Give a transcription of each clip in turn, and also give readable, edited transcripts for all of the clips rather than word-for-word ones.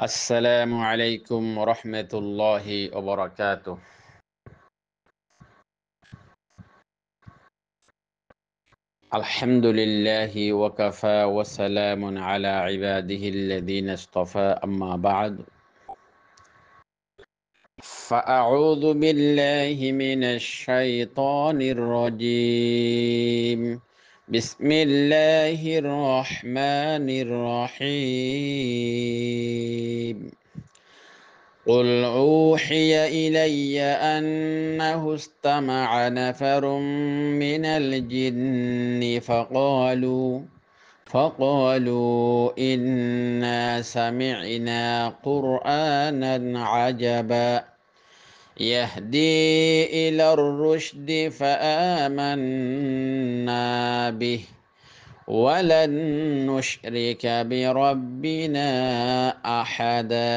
আসসালামু আলাইকুম রহমতুল্লাহি ওবরাকাতুহ। আলহামদুলিল্লাহি ওয়াকাফা ওয়া সালামুন আলা ইবাদিহিল্লাযীনা ইসতাফা, আম্মা বা'দ। ফাআউযু বিল্লাহি মিনাশ শাইতানির রাজীম। বিসমিল্লাহির রহমানির রহিম। قل أوحي إلي أنه استمع نفر من الجن فقالوا إنا سمعنا قرآنا عجبا يهدي إلى الرشد فآمنا به ولن نشرك بربنا أحدا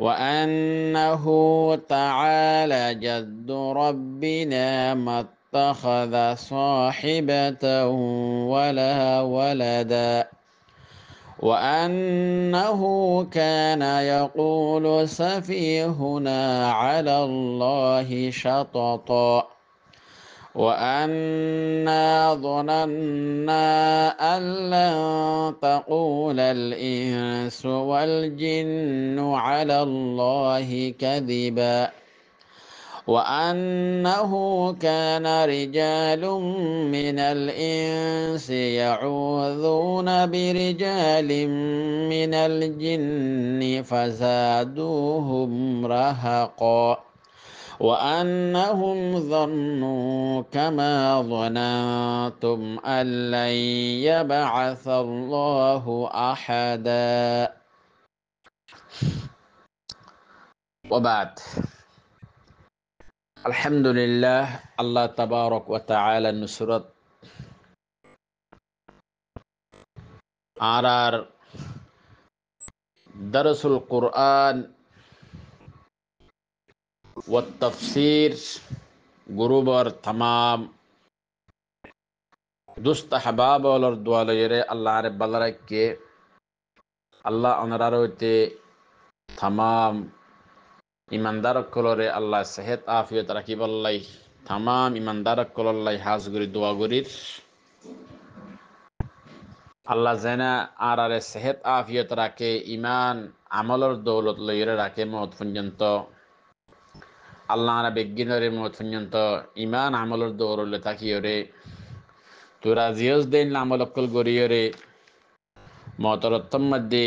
وأنه تعالى جد ربنا ما اتخذ صاحبة ولا ولدا وأنه كان يقول سفيهنا على الله شططا وأنا ظننا أن لن تقول الإنس والجن على الله كذبا وأنه كان رجال من الإنس يعوذون برجال من الجن فزادوهم رهقا وأنهم ظنوا كما ظننتم أن لن يبعث الله أحدا وبعد। আলহামদুলিল্লাহ, আল্লাহ তাবারক ওয়া তাআলা নুসরত আর দরসুল কুরআন ওয়া তাফসীর গুরুবর तमाम দুস্ত আহবাব ওলর দোয়ালয়রে আল্লাহ রে বালারাকে আল্লাহ অনারারতে तमाम ইমানদার কলরে আল্লাহ সেহত আফিয়ত রাখিবাল্লাই तमाम ইমানদার কলল্লাই হাজগুরি দোয়া গরির আল্লাহ জানা আর সেহত আফিয়ত রাখে ইমান আমলর দৌলত লইরে রাখে মত পর্যন্ত আল্লাহ বেগিনরে মত পর্যন্ত ইমান আমলর দৌরলে তাকিয়রে তোরা জিয়স দেন আমলকল গরিয়রে মতরত্তম মধ্যে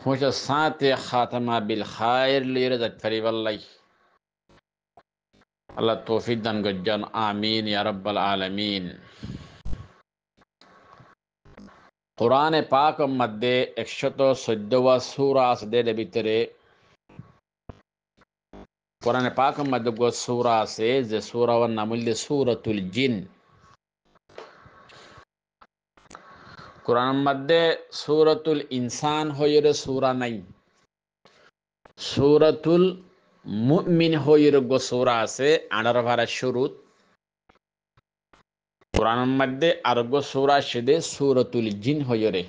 হুঁশ সাতে খাতামা বিল খায়ের লিরে যাক ফরিবাল্লাই আল্লাহ তৌফিক দান গজ্জান, আমিন ইয়া রাব্বাল আলামিন। কোরআনে পাক মধ্যে 114 সূরা আছে, এর ভিতরে কোরআনে পাক মধ্যে গো সূরা আছে যে সূরার নাম হলো সূরাতুল জিন। কোরআন মধ্যে সূরাতুল ইনসান হইরে সূরা নাই, সূরাতুল মুমিন হইরে গো সূরা আছে 18 পারা শুরুত। কোরআন মধ্যে আর গো সূরা সেদে সূরাতুল জিন হইরে।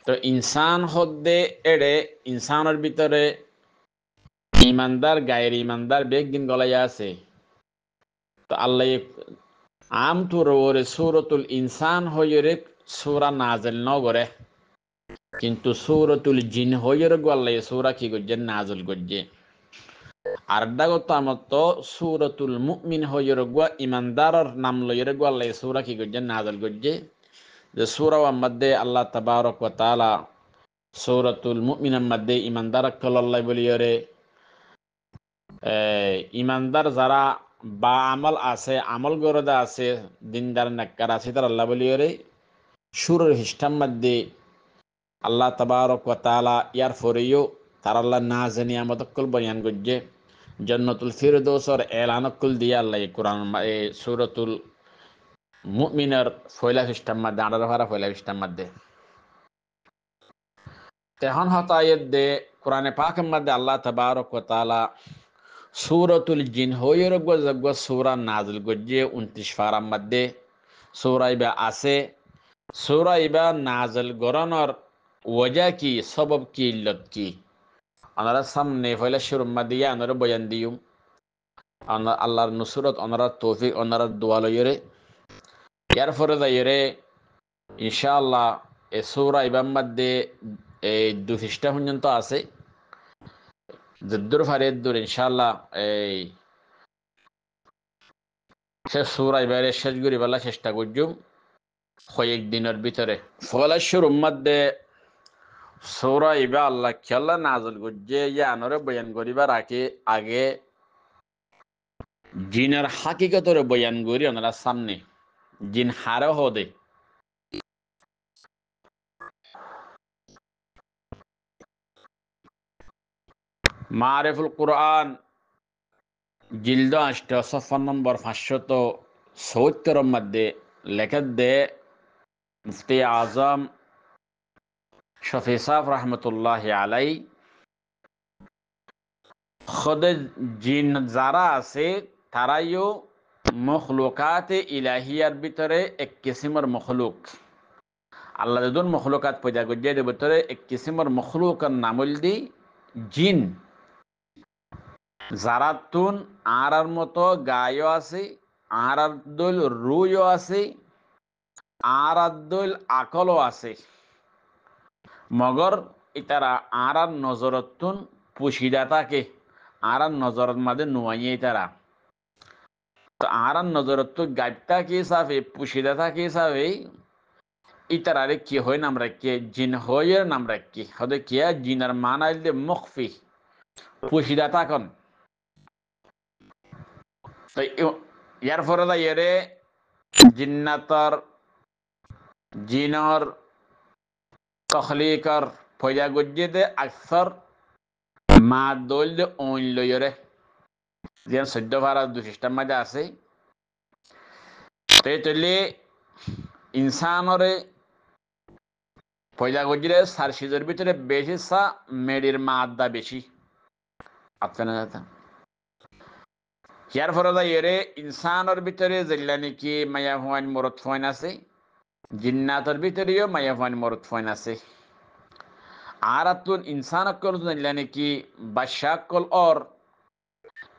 তো ইনসান হদ্দে এড়ে ইনসানের ভিতরে ইমানদার গায়ের ইমানদার বেগদিন গলাই আছে। তো আল্লাহ আমতুর ওরে সূরাতুল ইনসান হইরে সূরা নাজিল নগরে, কিন্তু সূরাতুল জিন হইরে গো আল্লাহ সূরা কি গজ্জে নাজিল গজ্জে। আর দাগত আমত সূরাতুল মুমিন হইরে গো ইমানদারর নাম লইরে গো আল্লাহ সূরা কি গজ্জে নাজিল গজ্জে। যে সূরা মধ্যে আল্লাহ তাবারক ওয়া তাআলা সূরাতুল মুমিনের মধ্যে ইমানদার কল্লাই বলিয়রে ইমানদার যারা বা আমল আছে, আমল গরদা আছে, দিনদার নাক্কার আছে, তার আল্লাহ বলিয়রে সুরের হিস্টার মধ্যে আল্লাহ তাবারক ওয়া তাআলা ইয়ার ফরিও তার আল্লাহ না জানি আমতকল বয়ান গজ্জে জান্নাতুল ফিরদৌসর এলানকল দিয়ে আল্লাহ কোরআন সূরাতুল মুমিনের ফয়লা হিস্টার মধ্যে 18 পারা ফয়লা হিস্টার মধ্যে তেহন হতায়ত দে কোরআনে পাকের মধ্যে আল্লাহ তাবারক ওয়া তাআলা সূরাতুল জিন হইর গো সূরা নাজিল গজ্জে 29 পারার মধ্যে সূরা ইবা আছে। সূরা ইবা নাজিল গরনর ওয়াজা কি, সবব কি, ইল্লত কি, ওনারা সামনে ফয়লা শুরুম্মা দিয়ে ওনারা বয়ান দিউম। আল্লাহর নুসরত, ওনারা তৌফিক, ওনারা দোয়া লইরে ইয়ার পরে যাইরে ইনশাআল্লাহ এ সূরা ইবাম মধ্যে এই 2 পৃষ্ঠা পর্যন্ত আছে। যদ্দুর ফারে দূর ইনশাআল্লাহ এই শেষ সূরা ইবারে শেষ করি বলা চেষ্টা করজুম কয়েক দিনের ভিতরে। ফলা শুরুর মধ্যে সূরা ইবা আল্লাহ খেলা নাজল করছে ইয়ানরে বয়ান করিবার আগে জিনের হাকিকতর বয়ান করি ওনারা সামনে জিন হারে হদে। মারিফুল কুরআন জিলদ 8 সফা নম্বর 570 মধ্যে লেখা দে মুফতি আজম শফি সাহ রহমতুল্লাহ আলাই খুদ জিন যারা আছে তারাইও মখলুকাত ইলাহিয়ার ভিতরে এক কিসিমের মখলুক। আল্লাহ যদুন মখলুকাত পয়দা করছে ভিতরে এক কিসিমের মখলুকের নামল দি জিন। যারাতুন আর মতো গায়ও আছে, আর আব্দুল রুইও আছে, আর আব্দুল আকলও আছে। মগর ইতারা আর নজরতুন পুশিদা থাকে, আর নজরত মাঝে নুয়াইয়ে তারা। তো আর নজরত তো গাইবতা কি হিসাবে পুশিদা থাকে হিসাবে ইতারারে কি হয় নাম রাখি জিন হয় নাম রাখি হদে কিয়া জিনার মানাইলে মুখফি পুশিদা থাকন। তো ইয়ার পরে এরে জিন্নাতর জিনর তখলিকর ফয়দা গজ্জে দে আকসর মা দল দে ওইন লইরে যেন 14 ভাড়া 2 সিস্টেম মাঝে আছে। তো তলে ইনসানরে পয়দা গজ্জে সার সিজের ভিতরে বেশি সা মেডির মাদ্দা বেশি আপনারা জানেন। ইয়ার পরে এরে ইনসানের ভিতরে যেগুলা নাকি মায়া হুয়ান মরদ ফয়ন আছে, জিন্নাতের ভিতরেও মায়া হুয়ান মরদ ফয়ন আছে। আর আতুন ইনসান অকল যেগুলা নাকি বাদশা অকল অর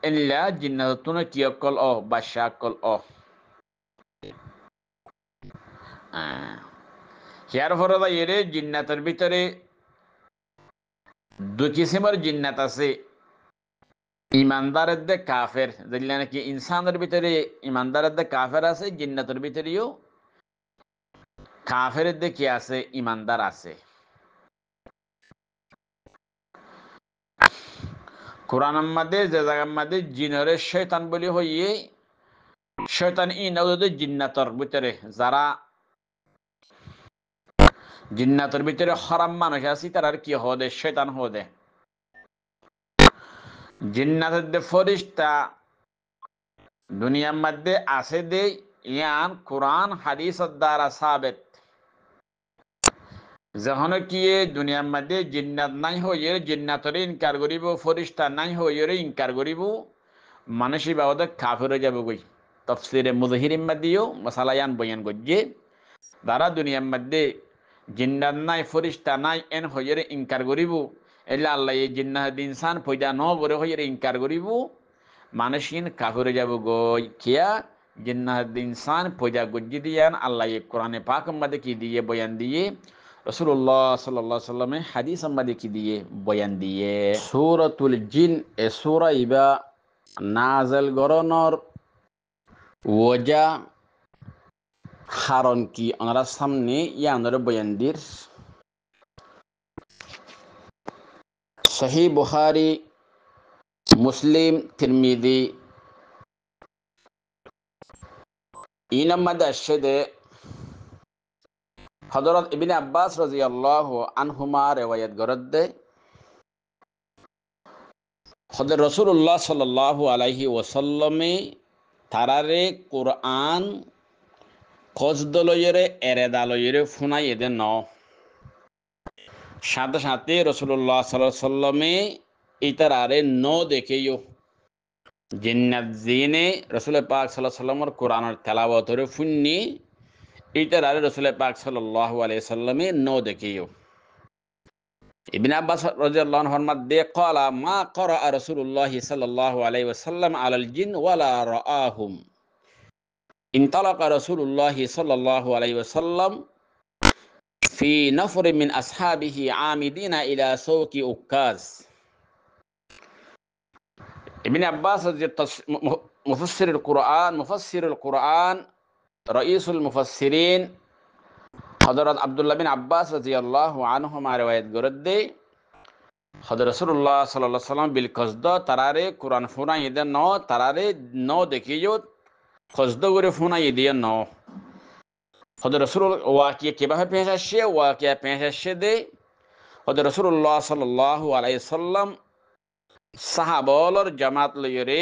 এনলা জিন্নাতুন কি অকল অ বাদশা অকল অ। ইয়ার পরে এরে জিন্নাতের ভিতরে 2 কিসিমের জিন্নাত আছে, ইমানদারের দে কাফের। যেগুলা নাকি ইনসানের ভিতরে ইমানদারের দে কাফের আছে, জিন্নাতের ভিতরেও কাফের দে কি আছে, ইমানদার আছে। কোরআনের মধ্যে যে জায়গার মধ্যে জিনরে শয়তান বলি হইয়ে শয়তান ইনাউদের জিন্নাতর ভিতরে যারা জিন্নাতের ভিতরে হারাম মানুষ আছে তারা কি হদে শয়তান হদে। জিন্নাতের দে ফরিস্তা দুনিয়ার মধ্যে আছে দে ইয়ান কোরআন হাদিসের দ্বারা সাবেত। যখন কি দুনিয়ার মধ্যে জিন্নাত নাই হইয়ে জিন্নাতরে ইনকার করিব, ফরিস্তা নাই হইয়ে ইনকার করিব, মানুষই বাবদে কাফের হয়ে যাবে গই। তফসিরে মুজহিরিম মধ্যেও মশালায়ান বয়ান করছে যারা দুনিয়ার মধ্যে জিন্নাত নাই ফরিস্তা নাই এন হইয়ে ইনকার করিব, এলে আল্লাহ এই জিন্নাত ইনসান পয়দা ন করে হইয়ে ইনকার করিব, মানুষিন কাফের হয়ে যাব গই। কিয়া জিন্নাত ইনসান পয়দা গজ্জি দিয়ান আল্লাহ কোরআনে পাক মধ্যে কি দিয়ে বয়ান দিয়ে, রাসূলুল্লাহ সাল্লাল্লাহু আলাইহি ওয়াসাল্লামে হাদিস মধ্যে কি দিয়ে বয়ান দিয়ে। সূরাতুল জিন এ সূরা ইবা নাজেল গরনর ওজা হারন কি ওনারা সামনে ইয়ানরে বয়ান দির। সহিহ বুখারী, মুসলিম, তিরমিজি ইনাম্মাদ আশদে হযরত ইবনে আব্বাস রাদিয়াল্লাহু আনহুমা রিওয়ায়াত গরদ্দে হযরত রাসূলুল্লাহ সাল্লাল্লাহু আলাইহি ওয়াসাল্লামে তারারে কোরআন কজদলয়েরে এরেদালয়েরে ফুনাই এদে ন সাথে সাথে রাসূলুল্লাহ সাল্লাল্লাহু আলাইহি ওয়াসাল্লামে ইতারারে ন দেখেও জিন্নাত জিনে রাসূল পাক সাল্লাল্লাহু আলাইহি ওয়াসাল্লামের কোরআনের তেলাওয়াতরে ফুন্নি ইতারারে রাসূল পাক সাল্লাল্লাহু আলাইহি ওয়াসাল্লামে ন দেখেও। ইবনে আব্বাস রাদিয়াল্লাহু আনহু মধ্যে ক্বালা মা ক্বারা রাসূলুল্লাহ সাল্লাল্লাহু আলাইহি ওয়াসাল্লাম আলাল জিন ওয়ালা রাআহুম ইনতালাকা রাসূলুল্লাহ সাল্লাল্লাহু আলাইহি ওয়াসাল্লাম ফি নফর মিন আসহাবিহি আমিদিনা ইলা সৌকি উক্কাজ। ইবনে আব্বাস যে মুফাসসিরুল কুরআন রাইসুল মুফাসসিরিন হযরত আব্দুল্লাহ বিন আব্বাস রাদিয়াল্লাহু আনহুমা riwayat গরদে হযরত রাসূলুল্লাহ সাল্লাল্লাহু আলাইহি ওয়াসাল্লাম বিল কসদ তারারে কুরআন ফুনাই দে ন তারারে ন দেখিও কসদ করে ফুনাই দিয়ে ন হযরত রাসূল ওয়াকিয়া কিভাবে পেশ আসছে ওয়াকিয়া পেশ আসছে দে হযরত রাসূলুল্লাহ সাল্লাল্লাহু আলাইহি ওয়াসাল্লাম সাহাবালর জামাত লইরে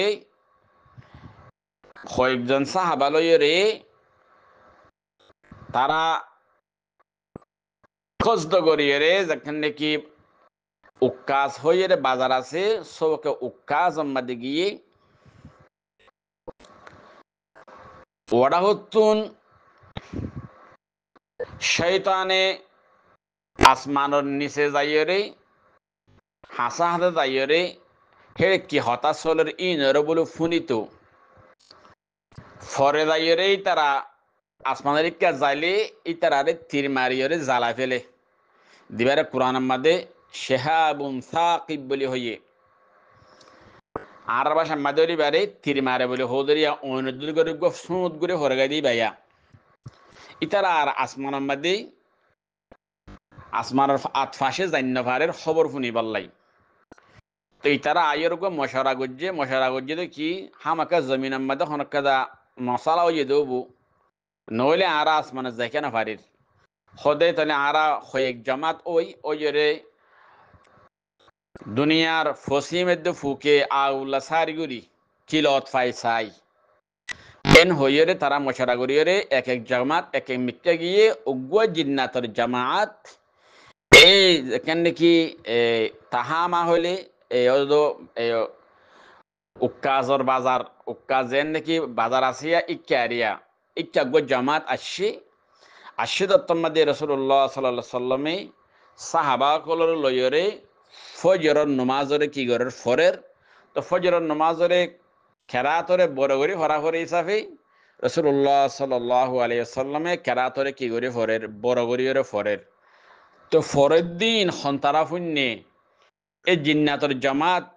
কয়েকজন সাহাবা লইরে তারা কসদ করিয়ে যেখানে কি উক্কাজ হয়ে বাজার আছে সবকে উক্কাজ মধ্যে গিয়ে ওরা হতুন শয়তানে আসমানের নিচে যাইরে হাসা হাতে যাইরে হে কি হতাশলের ইনর বলে ফুনিত ফরে যাইরে তারা আসমানের ইকা যাইলে ই তারারে তীর মারিয়রে জ্বালা ফেলে দিবারে কোরআন মধ্যে শেহাবুন সাকিব বলি হইয়ে আর ভাষা মাদরি বারে তীর মারে বলে হোদরিয়া অনদুল করে সুদ করে হরগাই দি ভাইয়া ইতারা আর আসমানের মধ্যে আসমানের আতফাশে জান্নভারের খবর শুনি বললাই তো ইতারা আয়ের গো মশারা গজ্জে কি হামাকা জমিনের মধ্যে হনকাদা মশালা হইয়ে দেবো নইলে আরা আসমানে যাইকে না পারির হদে তাহলে আরা হয়েক জামাত ওই রে দুনিয়ার ফসি মধ্যে ফুকে আউল্লা সারিগুড়ি কিলত ফাইসাই এন হইরে তারা মশারা করিয়ে এক এক জামাত এক এক মিথ্যা গিয়ে উগ্র জিন্নাতর জামাত এই কেন কি তাহামা হইলে উক্কাজর বাজার উক্কাজেন নাকি বাজার আসিয়া ইক্কা গো জামাত আসছে দত্তমাদে রাসূলুল্লাহ সাল্লাল্লাহু আলাইহি সাল্লামে সাহাবা কলর লয়রে ফজরের নামাজরে কি গরের ফরের তো ফজরের নামাজরে কেরাতরে বড় করে হরাহরি হিসাবে রাসূলুল্লাহ সাল্লাল্লাহু আলাইহি সাল্লামে কেরাতরে কি করে ফরের বড় করে ফরের তো ফরের দিন হন্তারা পুণ্যে এই জিন্নাতর জামাত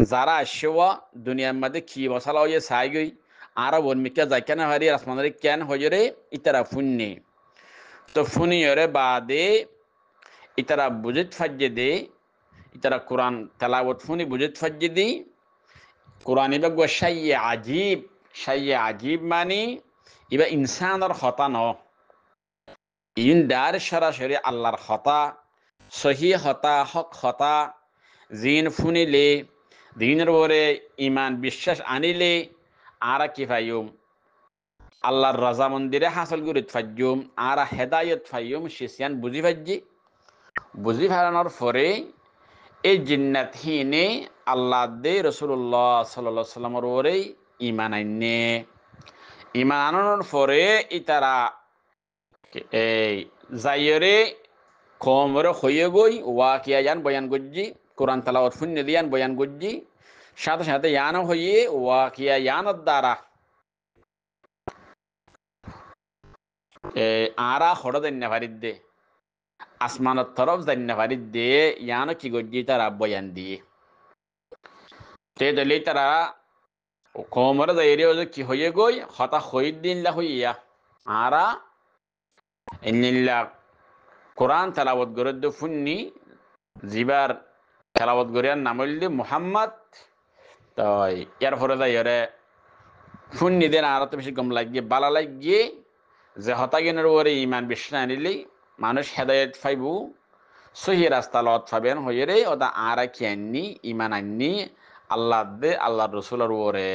যারা আসেওয়া দুনিয়ার মধ্যে কি মশালা হয়ে চাই গই আরো বর্মিকা যাই কেন হারি আসমানের কেন হয়ে ইতারা পুণ্যে তো ফুনিয়রে বাদে ইতারা বুঝিত ফাজ্যে দে ইতারা কোরআন তেলাওয়াত ফুনি বুঝিত ফাজ্যে দি কোরআন ইবা গো শাইয়ে আজিব মানি ইবা ইনসানের হতা ন ইন দার সরাসরি আল্লাহর হতা সহি হতা হক হতা জিন ফুনিলে দিনের পরে ইমান বিশ্বাস আনিলে আরা কি ফাইম আল্লাহর রাজা মন্দিরে হাসল গুরিত ফাজ্যুম আরা হেদায়ত ফাইম শিশিয়ান বুঝি ফেরানোর পরে এই জিন্নাত হিনে আল্লাহ দে রাসূলুল্লাহ সাল্লাল্লাহু আলাইহি সাল্লামের ওরে ইমান আনানোর পরে ইতারা এই যাইরে কমরে হয়ে গই ওয়াকিয়া ইয়ান বয়ান গজ্জি কোরআন তেলাওয়াত ফুন্নে দিয়ান বয়ান গজ্জি সাথে সাথে ইয়ান হয়ে ওয়াকিয়া ইয়ানের দ্বারা আরা হড় দেন ফারিদ আসমানের তরফ জান্না ফারিদ দে ইয়ানো কি গজ্জি তারা বয়ান দিয়ে তে দলে তারা কমরে যাইরে কি হয়ে গই হতা হইদ দিন লা হইয়া আরা ইন্নিল্লা কোরআন তেলাওয়াত গরদ ফুন্নি জিবার তেলাওয়াত গরিয়ার নাম হইল মুহাম্মদ তো ইয়ার পরে যাইরে ফুন্নি দেন আর তো বেশি গম লাগিয়ে বালা লাগিয়ে যে হতাগিনের ওরে ইমান বিশ্বাস আনিলি মানুষ হেদায়েত ফাইবু সহি রাস্তা লত ফাবেন হইরে ওটা আরা কি আননি ইমান আননি আল্লাহ দে আল্লাহর রসুলের ওরে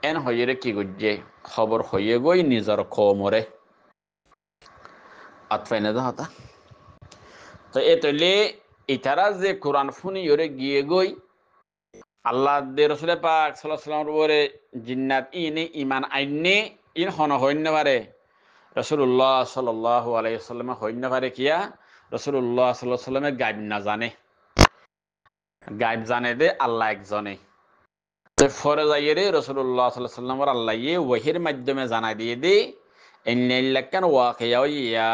এন হইরে কি গজ্জে খবর হইয়ে গই নিজের কমরে আতফাইনা হতা তো এ তলে ইতারা যে কোরআন ফুনি ওরে গিয়ে গই আল্লাহ দে রসুল পাক সাল্লাল্লাহু আলাইহি ওয়াসাল্লামের ওরে জিন্নাত ইনে ইমান আইনে ইন হন হইন পারে রাসূলুল্লাহ সাল্লাল্লাহু আলাইহি ওয়াসাল্লাম হইন পারে কিয়া রাসূলুল্লাহ সাল্লাল্লাহু আলাইহি ওয়াসাল্লামের গায়েব না জানে, গায়েব জানে দে আল্লাহ একজনে। তো ফরে যাইয়ে রাসূলুল্লাহ সাল্লাল্লাহু আলাইহি ওয়াসাল্লামের আল্লাহ ওহীর মাধ্যমে জানাই দিয়ে দে এন্নাইল্লাকান ওয়াকিয়া ইয়া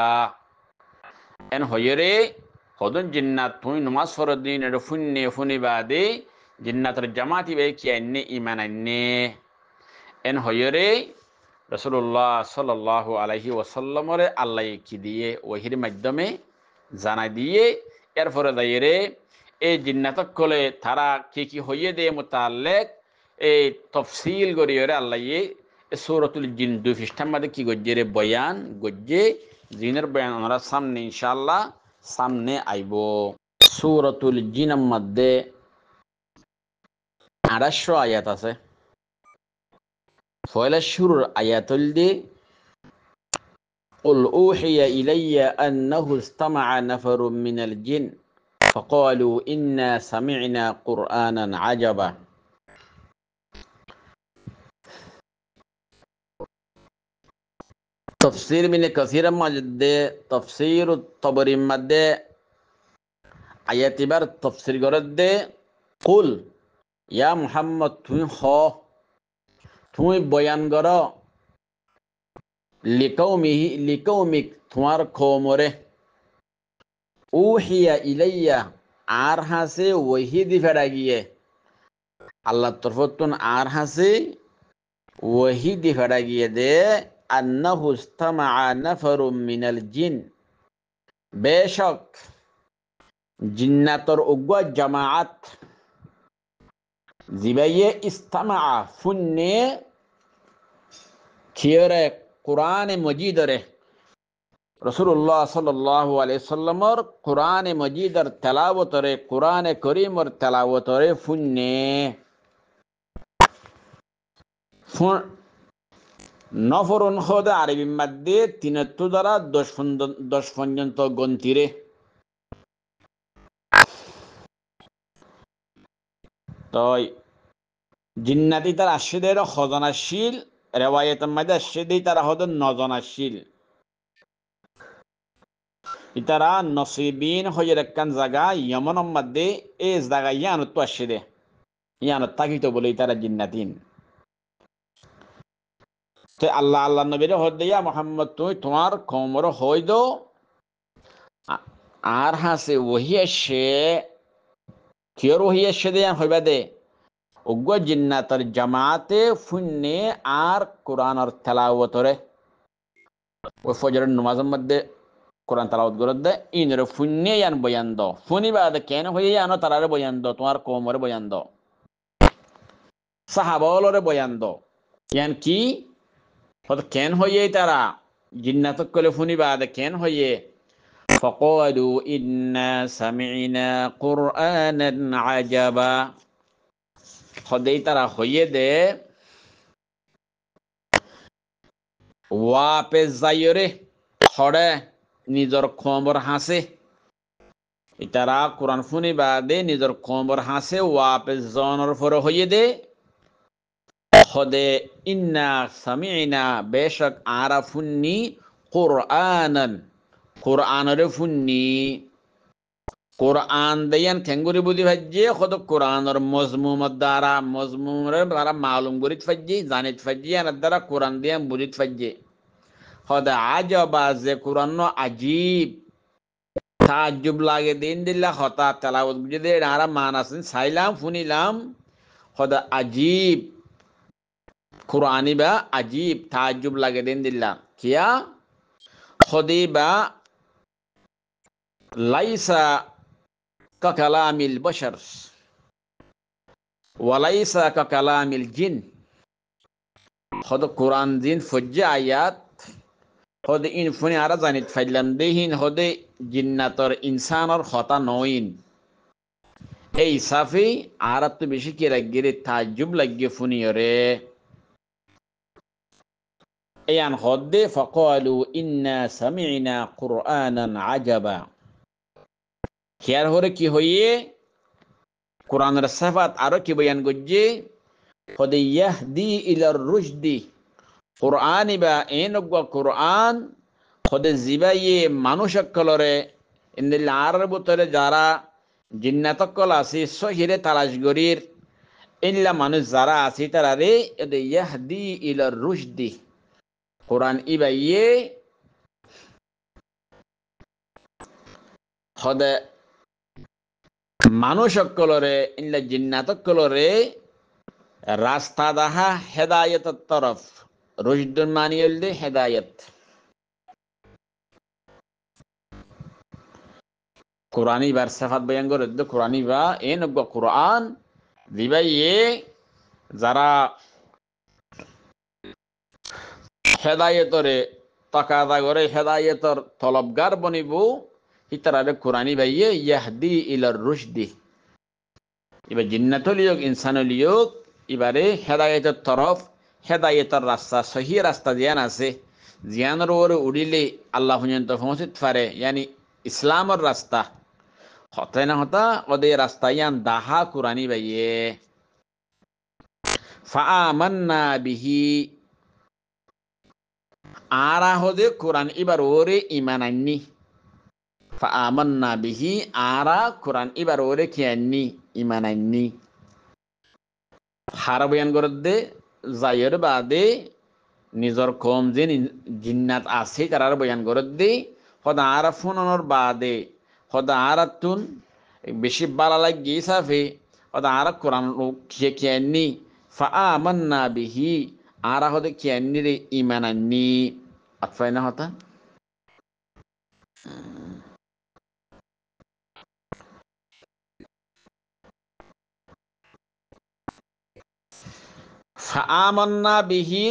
এন হইরে হদন জিন্নাত তুই নমাজ ফরদিন এর ফুন্নে ফুনি বাদে জিন্নাতের জামাতি বে কি এন্নে ঈমান এন্নে এন হইরে রাসূলুল্লাহ সাল্লাল্লাহু আলাইহি ওয়াসাল্লামের আল্লাহ কি দিয়ে ওহীর মাধ্যমে জানাই দিয়ে এরপরে দাইরে এই জিন্নাতক কলে তারা কি হইয়ে দে মুতাল্লিক এই তফসিল গরিয়রে আল্লাহ সূরাতুল জিন 2 পৃষ্ঠার মধ্যে কি গজ্জেরে বয়ান গজ্জে জিনের বয়ান আমরা সামনে ইনশাআল্লাহ সামনে আইব। সূরাতুল জিনের মধ্যে 2800 আয়াত আছে। পয়লা শুরুর আয়াতুল দি قل أوحي إلي أنه استمع نفر من الجن فقالوا إنا سمعنا قرآنا عجبا। تفسير من كثير مجد تفسير الطبري مد آيات بار تفسير قرد قل يا محمد তুই বয়ান কর লিকৌমিক তোমার কওমরে উহিয়া ইলাইয়া আর হাসে ওহিদি ফেরা গিয়ে আল্লাহ তরফতুন আর হাসে ওহিদি ফেরা গিয়ে দে আন্নাহু ইস্তামাআ নাফারুম মিনাল জিন বেশক জিন্নাতর উগ্র জামাআত জিবাইয়ে ইস্তামাআ ফুন্নে খিয়রে কুরআন মজিদরে রাসূলুল্লাহ সাল্লাল্লাহু আলাইহি সাল্লামর কুরআন মজিদর তেলাওয়াতরে কুরআন করিমর তেলাওয়াতরে ফুন্নে নফরুন খোদা আরবি মধ্যে ৩ দ্বারা ১০ পর্যন্ত গন্তিরে তো জিন্নাতি তার আশিদের খজনাশীল রেওয়ায়েতের মধ্যে আশিদি তারা হদ নজনাশীল ইতারা নসিবিন হয়ে একখান জায়গা ইয়মনের মধ্যে এই জায়গা ইয়ানত তো আশিদে ইয়ানত থাকিত বলে তারা জিন্নাতিন। তো আল্লাহ আল্লাহ নবীর হদ্দিয়া মোহাম্মদ তুই তোমার কওমর হই দো আর হাসে ওহি আসে কিয়র ওহি আসে দে হইবা দে উগ্র জিন্নাতের জামাতে ফুন্নে আর কোরআনের তেলাওয়াতরে ওই ফজরের নামাজের মধ্যে কোরআন তেলাওয়াত করে দে ইনরে ফুন্নে ইয়ান বয়ান দ ফুনি বাদ কেন হয়ে আনো তারারে বয়ান দ তোমার কওমরে বয়ান দ সাহাবালরে বয়ান দ ইয়ান কি হত কেন হয়ে তারা জিন্নাতক কলে ফুনি বাদ কেন হয়ে فقالوا إنا سمعنا قرآنا عجبا খদেই তারা হইয়ে দে ওয়াপে যাইরে খড়ে নিজর খবর হাসে ইতারা কোরআন ফুনি বাদে নিজর খবর হাসে ওয়াপে জনের ফর হইয়ে দে খদে ইন্না সামিনা বেশক আরা ফুন্নি কুরআনান কুরআনরে ফুন্নি কোরআন দেয়ান খেঙ্গুরি বুঝি ভাজ্যে খদ কোরআনর মজমুমত দ্বারা মজমুমের দ্বারা মালুম করিত ফাজ্যে জানিত ফাজ্যে আর দ্বারা কোরআন দিয়ান বুঝিত ফাজ্যে খদ আজবা যে কোরআন আজীব তাজ্জুব লাগে দিন দিল্লা হতা তেলাওয়াত বুঝে দে আর মানাসিন সাইলাম ফুনিলাম খদ আজীব কুরআনি বা আজীব তাজ্জুব লাগে দিন দিল্লা কিয়া খদি বা লাইসা কাকালামিল বশর ওয়ালাইসা কাকালামিল জিন খদ কোরআন জিন ফজ্জে আয়াত খদ ইন ফুনি আরা জানিত ফাইলাম দেহিন হদে জিন্নাতর ইনসানর খতা নইন এই সাফি আরাত তো বেশি কি লাগিয়ে তাজ্জুব লাগিয়ে ফুনিয়রে ইয়ান হদে ফাকালু ইন্না সামি'না কুরআনান আজাবা খেয়ার হরে কি হইয়ে কোরআনের সিফাত আরো কি বয়ান গজ্জে খদে ইয়াহদি ইলার রুশদি কোরআন বা এনগা কোরআন খদে জিবাইয়ে মানুষ কলরে ইন্দিল আর ভিতরে যারা জিন্নাতকল আছে সহিরে তালাশ গরির ইল্লা মানুষ যারা আছে তারা রে এদে ইয়াহদি ইলা রুশদি কোরআন ইবাইয়ে হদে মানুষ সকলরে ইল্লা জিন্নাতকলরে রাস্তা দাহা হেদায়ত তরফ রুশদুন মানি হইলে হেদায়ত কোরআনি বার সাফাত বয়ান করে কোরআনি বা এন কোরআন দিবাইয়ে যারা হেদায়তরে তাকাদা করে হেদায়তর তলবগার বনিব ইতারারে কোরআনি বাইয়ে ইয়াহদি ইলার রুশদি এবার জিন্নাতুল ইয়ুক ইনসানুল ইয়ুক এবারে হেদায়তের তরফ হেদায়তের রাস্তা সহি রাস্তা জিয়ান আছে জিয়ানের ওর উড়িলে আল্লাহ পর্যন্ত পৌঁছিত পারে ইয়ানি ইসলামের রাস্তা হতে না হতা ওদের রাস্তা ইয়ান দাহা কোরআনি বাইয়ে ফাআমান্না বিহি আরা হদে কোরআন এবার ওরে ইমান আননি ফাআমান্না বিহি আরা কোরআন এবার ওরে কি আননি ইমান আননি হার বয়ান করে দে যাইয়ের বাদে নিজর কম যে জিন্নাত আছে তারার বয়ান করে দে হদা আরা ফোনর বাদে হদা আরাতুন বেশি বালা লাগি সাফে হদা আরা কোরআন কে কি আননি ফাআমান্না বিহি আরা হদে কি আননি রে ইমান আননি আতফাইনা হতা ফাআমান্না বিহি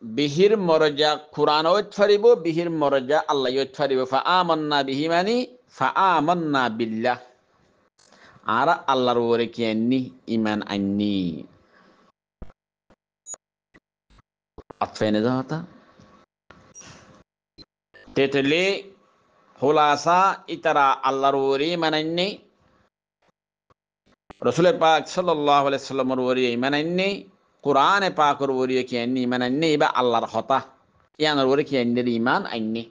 বিহির মরজা কুরআন ওত ফারিব বিহির মরজা আল্লাহ ওত ফারিব ফাআমান্না বিহি মানে ফাআমান্না বিল্লাহ আর আল্লাহর ওরে কি আননি ইমান আননি আতফাইনা হতা তেতলে হুলাসা ইতারা আল্লাহর ওরে ইমান আননি রাসূল পাক সাল্লাল্লাহু আলাইহি সাল্লামের ওরে ইমান আননি কোরআন পাকের ওরে কি আননি ইমান আননি বা আল্লাহর হতা ইয়ানের ওরে কি আননি ইমান আননি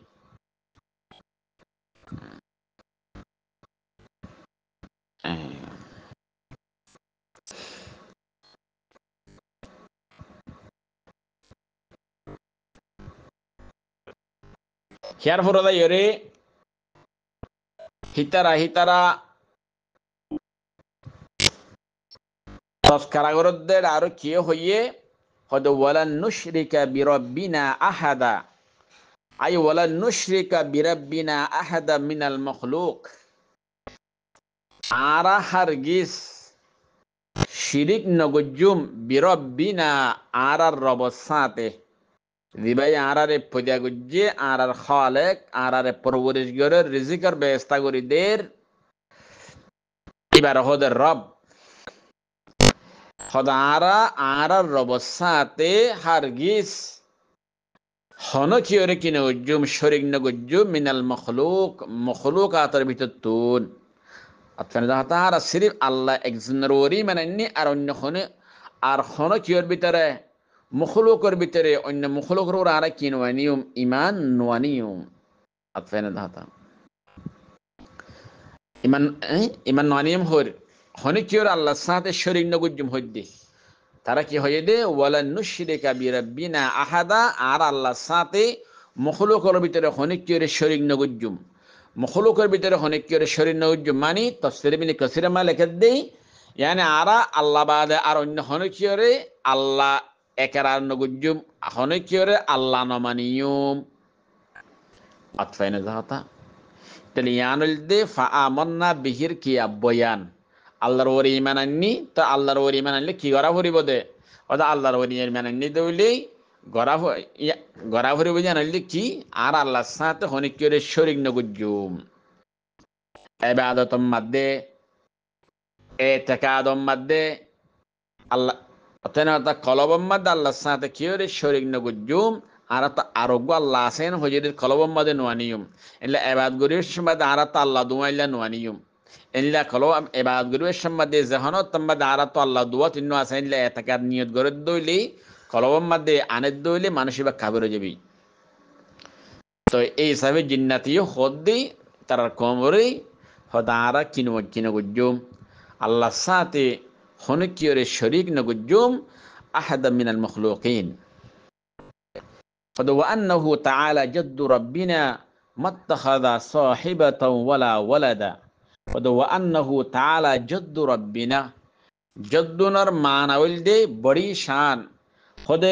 হিয়ার ফরদা ইরে হিতারা তস্কারা গরদের আর কি হইয়ে হদ ওয়ালান নুশরিকা বিরাব্বিনা আহাদা আই ওয়ালান নুশরিকা বিরাব্বিনা আহাদা মিনাল মখলুক আরা হারগিস শিরিক নগজুম বিরাব্বিনা আরার রবসাতে দিবাই আরারে পদিয়া গুজ্জে আরার খালেক আরারে পরবরিশগরের রিজিকের ব্যবস্থা করি দের এবার হদের রব হদারা আরার রবসাতে হারগিস হনকিয়রে কিনে উজ্জুম শরিক নগজুম মিনাল মখলুক আতার ভিতর তুন আতফানে তাহারা সিরিফ আল্লাহ একজনের ওরি মানেননি আর অন্য হনকিয়র ভিতরে মখলুকের ভিতরে অন্য মখলুকের ওরা আর কি নোয়ানিয়ম ইমান নোয়ানিয়ম আতফানে তাহাতা ইমান নোয়ানিয়ম হর হনকিয়র আল্লাহর সাথে শরিক নগজুম হইদে তারা কি হয়ে দে ওয়ালা নুশরিকা বিরাব্বিনা আহাদা আর আল্লাহর সাথে মখলুকের ভিতরে হনকিয়র শরিক নগজুম মখলুকের ভিতরে হনকিয়র শরিক নগজুম মানে তাফসীর ইবনে কাসির মা লেখা দেই ইয়ানি আরা আল্লাহ বাদে আর অন্য হনকিয়রে আল্লাহ একার নগজুম হনকিয়রে আল্লাহ নমানিয়ুম আতফাইনা যাতা তাহলে ইয়ানুল দে ফাআমান্না বিহির কি বয়ান আল্লাহর ওরে ইমান আননি তো আল্লাহর ওরে ইমান আনলে কি করা ভরিব দে অর্থাৎ আল্লাহর ওরে ইমান আননি দইলে গড়া ভরিব জানাইলে কি আর আল্লাহর সাথে হনকিয়রে শরিক নগজুম ইবাদতম মাদ্দে এতেকাদম মাদ্দে আল্লাহ অতএব কলবম মাদ্দে আল্লাহর সাথে কিয়রে শরিক নগজুম আর তা আরোগ্য আল্লাহ আছেন হজরের কলবম মাদে নোয়ানিয়ম এলে এবাদ গরিবের সময় আর তা আল্লাহ দুমাইলা নোয়ানিয়ম এলা কলম এবাদ গরিবের সময় যেহন তোমাদ আর তো আল্লাহ দুয়া তিন্ন আছে এলে এতেকার নিয়ত গড়ে দইলে কলবম মাদে আনের দইলে মানুষ বা কাবের যাবি তো এই হিসাবে জিন্নাতিও হদ দিই তার কোমরে হদারা কিনগুজুম আল্লাহ সাথে হনকিয়রে শরীক নগুজুম আহাদা মিনাল মখলুকিন وأنه تعالى جد ربنا ما اتخذ صاحبة ولا ولدا وأنه تعالى جد ربنا جدنر معنى ولدي بڑی شان خود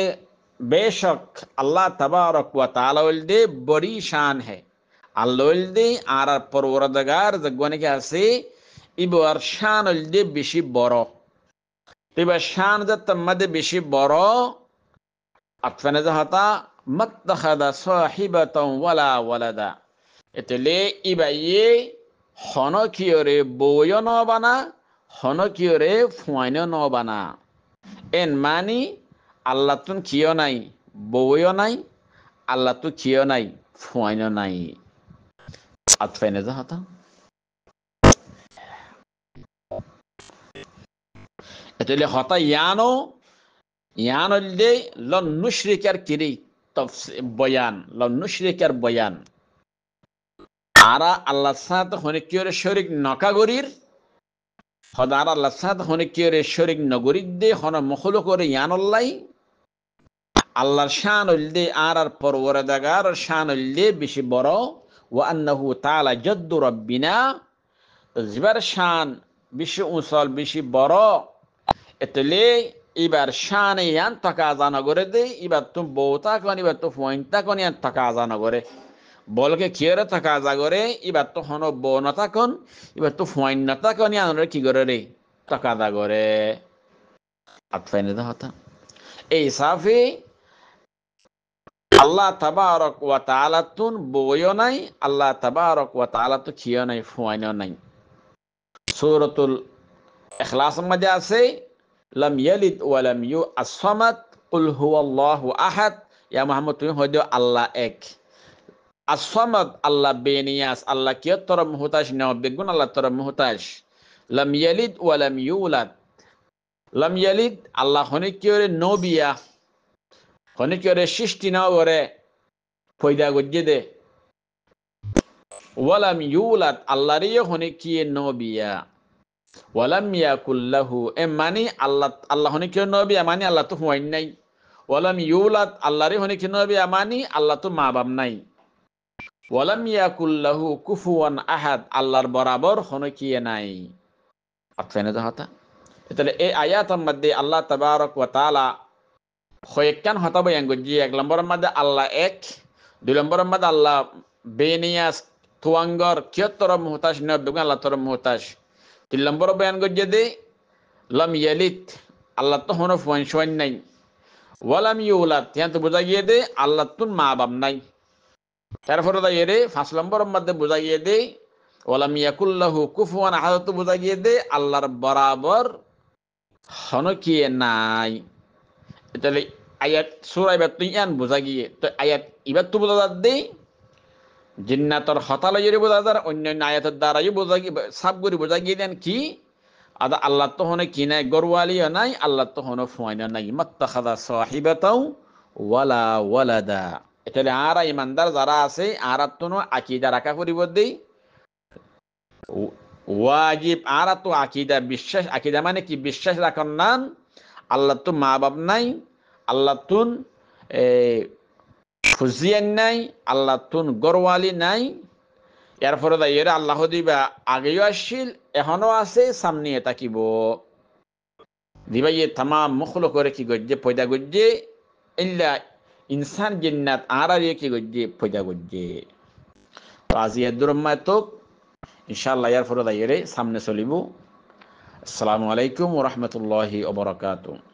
बेशक अल्लाह तबारक व ताला ولدي बड़ी शान है अल्लाह ولدي आर परवरदिगार जगवने के आसे इबर शान ولدي बेशी बड़ो तिबा शान जत मद बेशी बड़ो अतफने जहता मत्तखदा साहिबतन वला वलदा एतले इबाये हनकियोरे बोयो न बना हनकियोरे फुआइनो न बना एन मानी আল্লাহ তুন কিয় নাই বউও নাই আল্লাহ তু কিয় নাই ফুয়াইনো নাই আতফাইনে যাহতা এতলে হতা ইয়ানো লন নুশরিকার কিরি বয়ান লন নুশরিকার বয়ান আরা আল্লাহ সাথে হনে কিয়রে শরীক নকাগরির হদার আল্লাহ সাথে হনে কিয়রে শরীক নগরিক দে হন মখলুক করে ইয়ানল্লাই আল্লাহর শান হইলে আর পরওয়ারদিগার শান হইলে বেশি বড় ওয়া আন্নাহু তাআলা জাদ্দু রাব্বিনা জিবার শান বেশি উসল বেশি বড় এতলে এবার শানে ইয়ান তাকাজা না করে দে এবার তুমি বউতা কোন এবার তো পয়েন্টটা কোন ইয়ান তাকাজা না করে বলকে কিয়রে তাকাজা করে এবার তো হন বনতা কোন এবার তো পয়েন্টটা কোন ইয়ান কি করে রে তাকাজা করে আতফাইনে দাহতা এই সাফি আল্লাহ তাবারক ওয়া তাআলা তুন বয়ও নাই আল্লাহ তাবারক ওয়া তাআলা তো কিয় নাই ফুয়াইনো নাই সূরাতুল ইখলাসের মধ্যে আছে লাম ইয়ালিদ ওয়া লাম ইউআস-সামাদ কুল হুয়াল্লাহু আহাদ ইয়া মুহাম্মদ তুমি হইছো আল্লাহ এক as-সামাদ আল্লাহ বেনিয়াস আল্লাহ কিয় তোর মুহতাজ না বেগুন আল্লাহ তোর মুহতাজ লাম ইয়ালিদ ওয়া লাম ইউলাদ লাম ইয়ালিদ আল্লাহ হনে কিয়রে নবিয়া হনে কিয়রে সৃষ্টি না করে পয়দা গজ্জে দে ওয়ালাম ইউলাদ আল্লাহরিও হনে কিয়ে নবিয়া ওয়ালাম ইয়াকুল্লাহু মানি আল্লাহ হনে কিয় নবিয়া মানি আল্লাহ তো হুয়াইন নাই ওয়ালাম ইউলাদ আল্লাহরি হনে কিয় নবিয়া মানি আল্লাহ তো মা বাপ নাই ওয়ালাম ইয়াকুল্লাহু কুফুয়ান আহাদ আল্লাহর বরাবর হনে কিয়ে নাই আপনি তো হতা তাহলে এই আয়াতের মধ্যে আল্লাহ তাবারক ওয়া তাআলা কয়েকখান হতা বয়ান গজ্জি এক নম্বরের মধ্যে আল্লাহ এক দুই নম্বরের মধ্যে আল্লাহ বেনিয়াস তুয়াঙ্গর কিয়ত্তর মুহতাজ নবেগুন আল্লাহ তোর মুহতাজ তিন নম্বর বয়ান গজ্জে দে লাম ইয়ালিদ আল্লাহ তো হন ফুয়ান শুয়ান নাই ওয়ালাম ইউলাদ ইয়ান তো বোঝা গিয়ে দে আল্লাহ তুন মা বাপ নাই তারপরে দাঁড়িয়ে রে 5 নম্বরের মধ্যে বোঝা গিয়ে দে ওয়ালাম ইয়াকুল্লাহু কুফুয়ান আহাদ তো বোঝা গিয়ে দে আল্লাহর বরাবর হন কিয়ে নাই তাহলে আয়াত সূরা এবার তুই ইয়ান বোঝা গিয়ে তো আয়াত এবার তো বোঝা যাচ্ছে জিন্নাতর হতালয়ের বোঝা যায় অন্যান্য আয়াতের দ্বারাই বোঝা গিয়ে সাব করে বোঝা গিয়ে দেন কি আদা আল্লাহ তো হনে কি নাই গরওয়ালিও নাই আল্লাহ তো হনে ফুয়াইনা নাই মাত্তাখাযা সাহিবাতাও ওয়ালা ওয়ালাদা তাহলে আর ইমানদার যারা আছে আর তো আকীদা রাখা পরিবর্তে ওয়াজিব আর তো আকীদা বিশ্বাস আকীদা মানে কি বিশ্বাস রাখার নাম আল্লাহ তো মা বাপ নাই আল্লাহ তুন ফুজিয়ান নাই আল্লাহ তুন গরওয়ালি নাই এরপরে দাঁড়িয়ে আল্লাহ দিবা আগেও আসছিল এখনো আছে সামনে থাকিব দিবা ইয়ে তামাম মখলুক করে কি গজ্জে পয়দা গজ্জে ইল্লা ইনসান জিন্নাত আর কি গজ্জে পয়দা গজ্জে তো আজি এদুরম্মা তো ইনশাআল্লাহ এরপরে দাঁড়িয়ে সামনে চলিব আসসালামু আলাইকুম ওয়া রাহমাতুল্লাহি ওয়া বারাকাতুহু